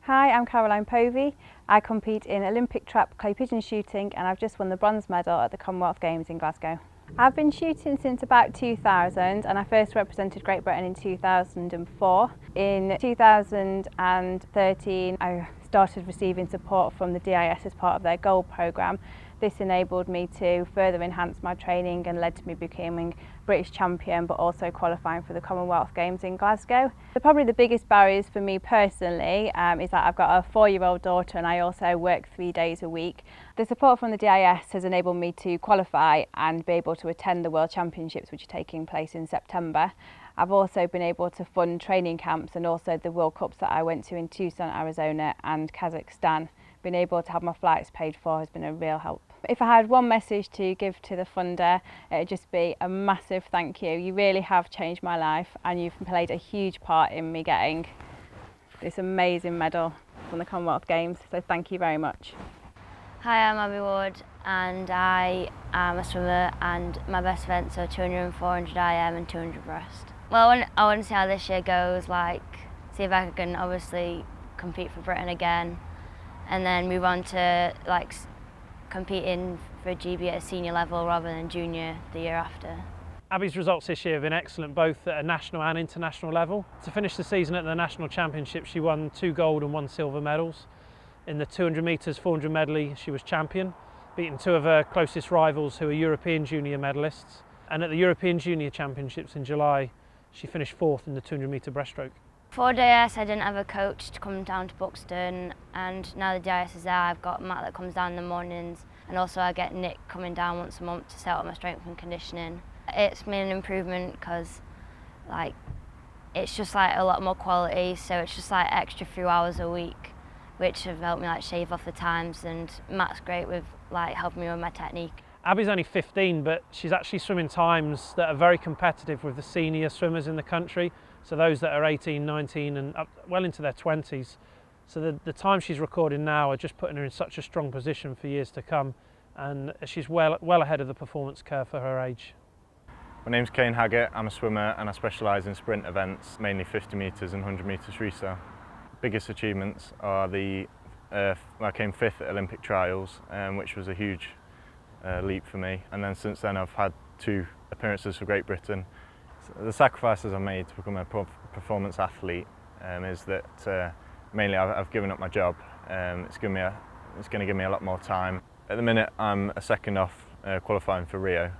Hi, I'm Povey. I compete in Olympic trap clay pigeon shooting and I've just won the bronze medal at the Commonwealth Games in Glasgow. I've been shooting since about 2000 and I first represented Great Britain in 2004. In 2013 I started receiving support from the DIS as part of their gold programme. This enabled me to further enhance my training and led to me becoming British champion, but also qualifying for the Commonwealth Games in Glasgow. Probably the biggest barriers for me personally is that I've got a 4-year-old daughter and I also work 3 days a week. The support from the DIS has enabled me to qualify and be able to attend the World Championships, which are taking place in September. I've also been able to fund training camps and also the World Cups that I went to in Tucson, Arizona and Kazakhstan. Being able to have my flights paid for has been a real help. If I had one message to give to the funder, it would just be a massive thank you. You really have changed my life and you've played a huge part in me getting this amazing medal from the Commonwealth Games, so thank you very much. Hi, I'm Abby Ward and I am a swimmer and my best events are 200 and 400 IM and 200 breast. Well, I want to see how this year goes, see if I can obviously compete for Britain again and then move on to competing for GB at a senior level rather than junior the year after. Abby's results this year have been excellent, both at a national and international level. To finish the season at the national championship, she won 2 gold and 1 silver medals. In the 200 metres 400 medley, she was champion, beating 2 of her closest rivals who are European junior medalists. And at the European Junior Championships in July, she finished 4th in the 200 metre breaststroke. For DIS, I didn't have a coach to come down to Buxton, and now the DIS is there, I've got Matt that comes down in the mornings, and also I get Nick coming down once a month to set up my strength and conditioning. It's been an improvement because it's just a lot more quality, so it's just extra few hours a week, which have helped me shave off the times, and Matt's great with helping me with my technique. Abby's only 15, but she's actually swimming times that are very competitive with the senior swimmers in the country. So those that are 18, 19 and up well into their 20s. So the time she's recording now are just putting her in such a strong position for years to come. And she's well ahead of the performance curve for her age. My name's Kane Haggett, I'm a swimmer and I specialise in sprint events, mainly 50 metres and 100 metres freestyle. Biggest achievements are I came 5th at Olympic trials, which was a huge leap for me. And then since then I've had 2 appearances for Great Britain. The sacrifices I've made to become a performance athlete is that mainly I've given up my job. It's going to give me a lot more time. At the minute I'm a second off qualifying for Rio,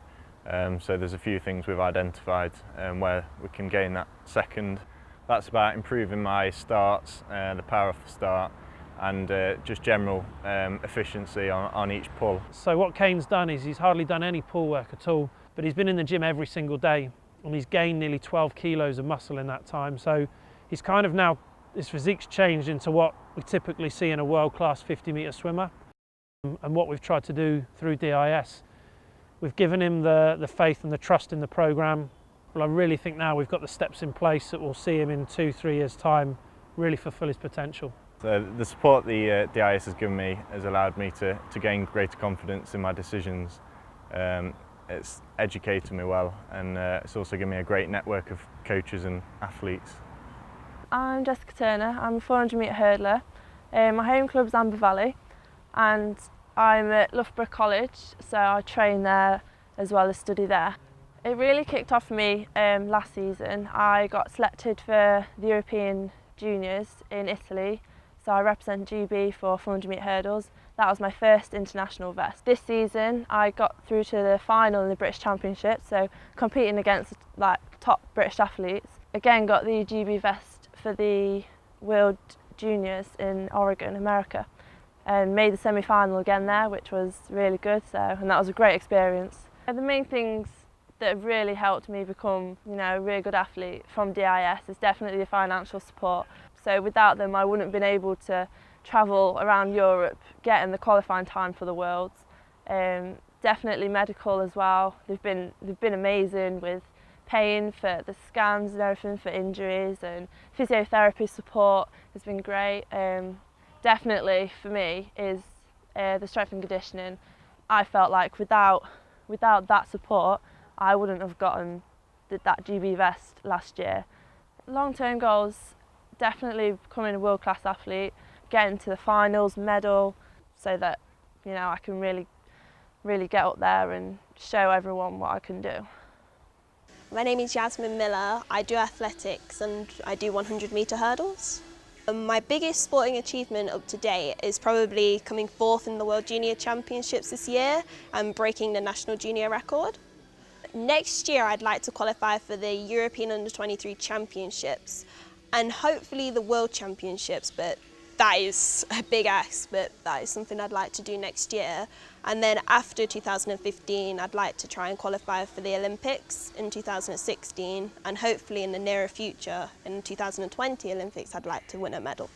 so there's a few things we've identified where we can gain that second. That's about improving my starts, the power off the start and just general efficiency on each pull. So what Kane's done is he's hardly done any pull work at all, but he's been in the gym every single day. And he's gained nearly 12 kilos of muscle in that time. So he's kind of now, his physique's changed into what we typically see in a world-class 50-metre swimmer. And what we've tried to do through DIS, we've given him the faith and the trust in the programme. Well, I really think now we've got the steps in place that will see him in 2-3 years' time really fulfil his potential. So the support the DIS has given me has allowed me to gain greater confidence in my decisions. It's educated me well and it's also given me a great network of coaches and athletes. I'm Jessica Turner, I'm a 400 metre hurdler. My home club's Amber Valley and I'm at Loughborough College, so I train there as well as study there. It really kicked off for me last season. I got selected for the European Juniors in Italy, so I represent GB for 400 metre hurdles. That was my first international vest. This season I got through to the final in the British Championship, so competing against top British athletes. Again got the GB vest for the World Juniors in Oregon, America, and made the semi-final again there, which was really good, and that was a great experience. The main things that have really helped me become a really good athlete from DIS is definitely the financial support. So without them I wouldn't have been able to travel around Europe, getting the qualifying time for the Worlds. Definitely medical as well. They've been amazing with paying for the scans and everything for injuries, and physiotherapy support has been great. Definitely for me is the strength and conditioning. I felt like without that support I wouldn't have gotten that GB vest last year. Long-term goals, definitely becoming a world-class athlete, get into the finals, medal, so that, you know, I can really get up there and show everyone what I can do. My name is Jasmine Miller. I do athletics and I do 100-metre hurdles. My biggest sporting achievement up to date is probably coming fourth in the World Junior Championships this year and breaking the national junior record. Next year I'd like to qualify for the European Under-23 Championships and hopefully the World Championships, but that is a big ask, but that is something I'd like to do next year. And then after 2015, I'd like to try and qualify for the Olympics in 2016, and hopefully in the nearer future, in 2020 Olympics, I'd like to win a medal.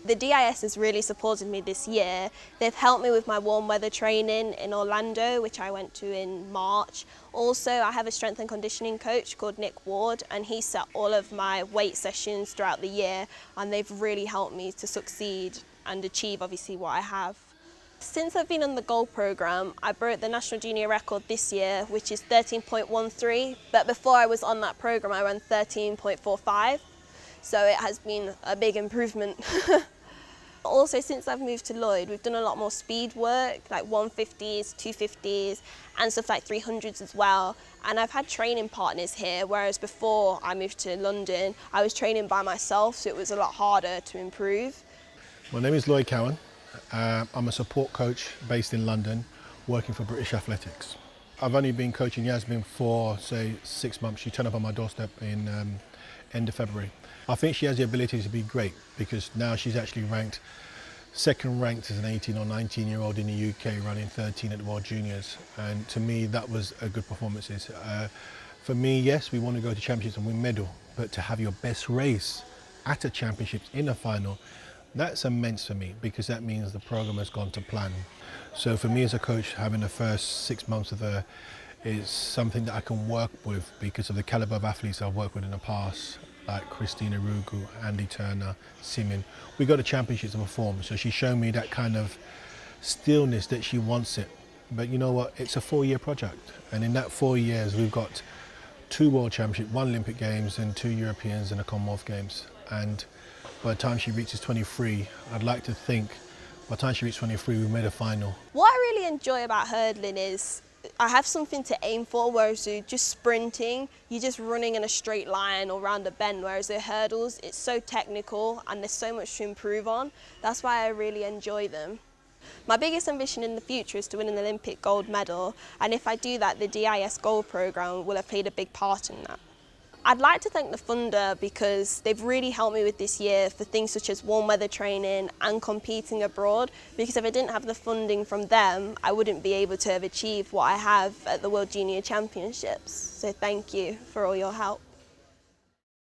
The DIS has really supported me this year. They've helped me with my warm weather training in Orlando, which I went to in March. Also, I have a strength and conditioning coach called Nick Ward, and he set all of my weight sessions throughout the year, and they've really helped me to succeed and achieve obviously what I have. Since I've been on the gold programme, I broke the national junior record this year, which is 13.13, but before I was on that programme I ran 13.45, so it has been a big improvement. Also, since I've moved to Lloyd, we've done a lot more speed work, like 150s, 250s, and stuff like 300s as well. And I've had training partners here, whereas before I moved to London, I was training by myself, so it was a lot harder to improve. My name is Lloyd Cowan. I'm a support coach based in London, working for British Athletics. I've only been coaching Jasmine for, say, 6 months. She turned up on my doorstep in end of February. I think she has the ability to be great because now she's actually second ranked as an 18 or 19-year-old in the UK, running 13 at the World Juniors. And to me, that was a good performance. For me, yes, we want to go to championships and win medal, but to have your best race at a championships in a final, that's immense for me because that means the program has gone to plan. So for me as a coach, having the first 6 months of her is something that I can work with because of the calibre of athletes I've worked with in the past, like Christina Rugu, Andy Turner, Simin. We go to championships to perform, so she's shown me that kind of stillness that she wants it. But you know what, it's a 4-year project, and in that 4 years we've got 2 World Championships, 1 Olympic Games and 2 Europeans and a Commonwealth Games. And by the time she reaches 23, I'd like to think by the time she reaches 23 we've made a final. What I really enjoy about hurdling is I have something to aim for, whereas you're just sprinting, you're just running in a straight line or round a bend, whereas the hurdles, it's so technical and there's so much to improve on. That's why I really enjoy them. My biggest ambition in the future is to win an Olympic gold medal, and if I do that, the DIS Gold Programme will have played a big part in that. I'd like to thank the funder because they've really helped me with this year for things such as warm weather training and competing abroad, because if I didn't have the funding from them, I wouldn't be able to have achieved what I have at the World Junior Championships. So thank you for all your help.